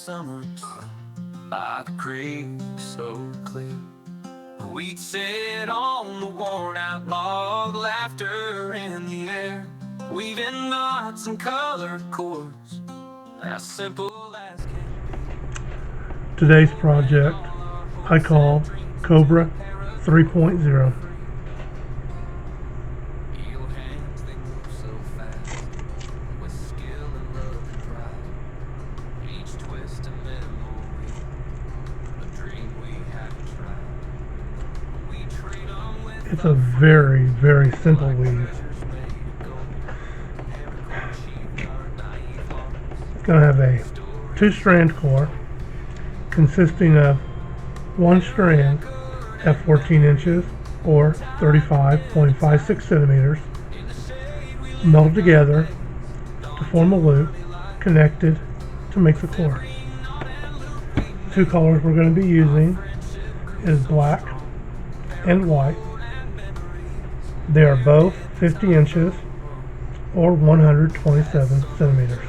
summer by the creek so clear. We'd sit on the worn out log, laughter in the air, weaving knots and colored cords, as simple as can be. Today's project I call Cobra 3.0. It's a very, very simple weave. It's going to have a 2-strand core consisting of 1 strand at 14 inches or 35.56 centimeters melded together to form a loop connected to make the core. The 2 colors we're going to be using is black and white. They are both 50 inches or 127 centimeters.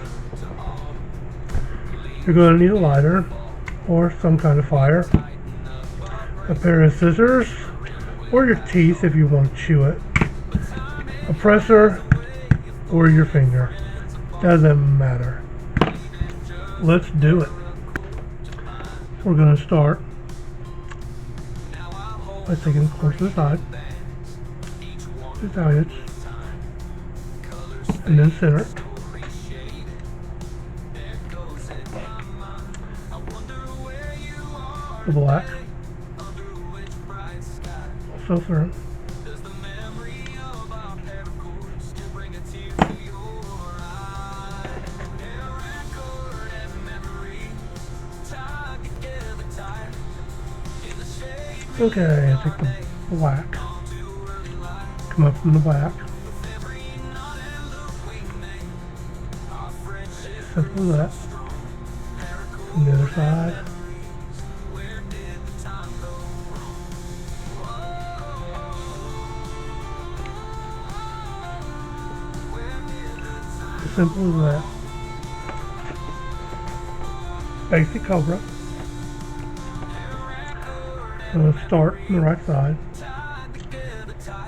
You're going to need a lighter or some kind of fire, a pair of scissors or your teeth if you want to chew it, a presser or your finger, doesn't matter. Let's do it. We're going to start by taking the core to the side, the edge, and then center. The black, also through. Okay, I take the black, come up from the black, simple as that, from the other side, as simple as that. Basic Cobra. So let's start on the right side,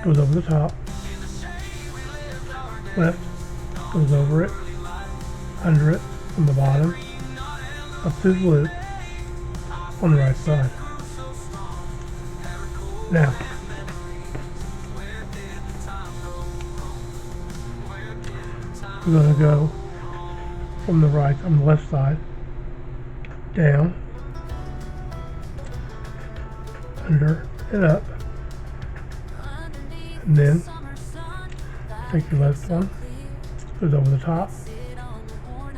goes over the top, left goes over it, under it, from the bottom, up through the loop on the right side. Now, we're going to go from the right, on the left side, down, under and up, and then take your left one, goes over the top,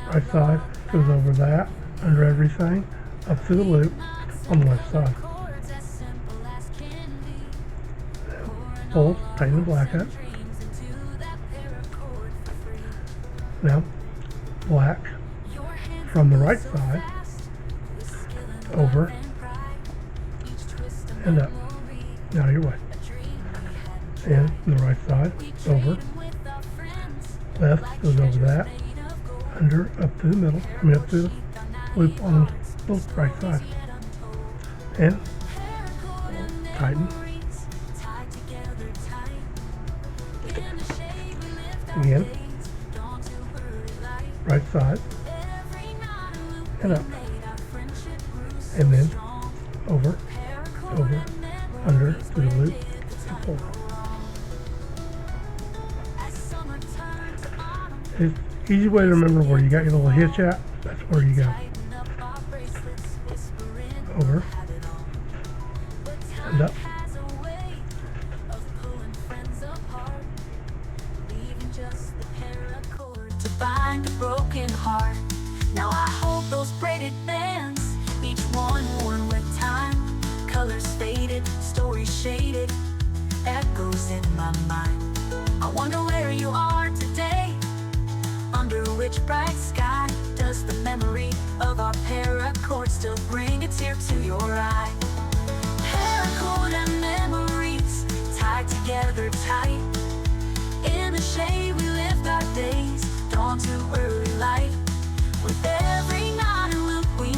right side goes over that, under everything, up through the loop on the left side. Pull, tighten the black up. Now, black from the right side over and up. Now your way. And from the right side, over. Left goes over that. Under, up to the middle. I mean up to the loop on the right side. And tighten. Again. Right side. And up. And then over. Over, under, to the loop, and pull. It's an easy way to remember where you got your little hitch at, that's where you go. Over, and up. To bind a broken heart. Now I hold those braided bands, each one worn with time. Colors faded, stories shaded, echoes in my mind. I wonder where you are today, under which bright sky does the memory of our paracord still bring a tear to your eye? Paracord and memories tied together tight. In the shade we lived our days, dawn to early light. With every knot and loop we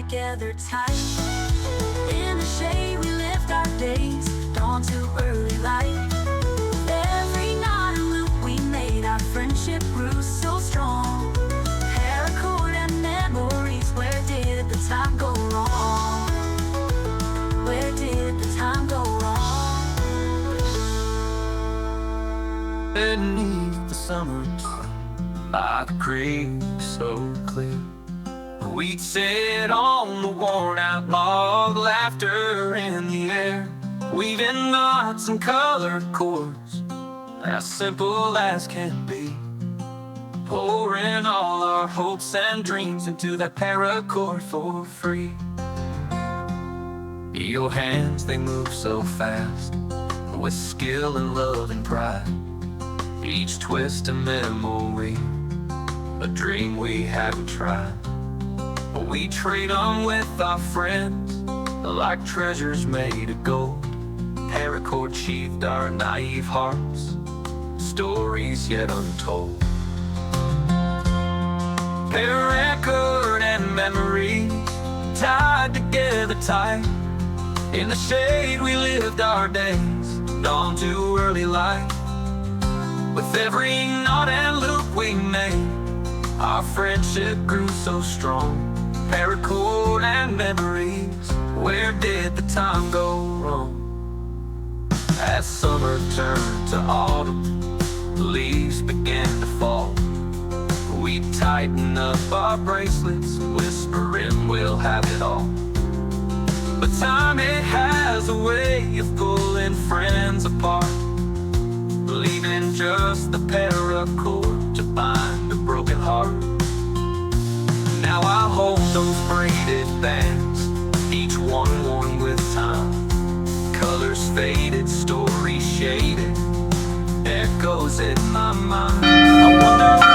together tight. In the shade we lived our days, dawn to early light. Every knot and loop we made, our friendship grew so strong. Paracord and memories, where did the time go wrong? Where did the time go wrong? Beneath the summer sun, by the creek so clear, we'd sit on the worn out log, laughter in the air, weaving knots and colored chords, as simple as can be, pouring all our hopes and dreams into that paracord for free. Your hands, they move so fast, with skill and love and pride, each twist a memory, a dream we haven't tried. We trade on with our friends, like treasures made of gold. Paracord sheathed our naive hearts, stories yet untold. Paracord and memories, tied together tight. In the shade we lived our days, dawn to early light. With every knot and loop we made, our friendship grew so strong. Paracord and memories, where did the time go wrong? As summer turned to autumn, the leaves began to fall. We tighten up our bracelets, whispering we'll have it all. But time, it has a way of pulling friends apart, leaving just the paracord to bind a broken heart. Now I hold those braided bands, each one worn with time, colors faded, stories shaded, echoes in my mind. I wonder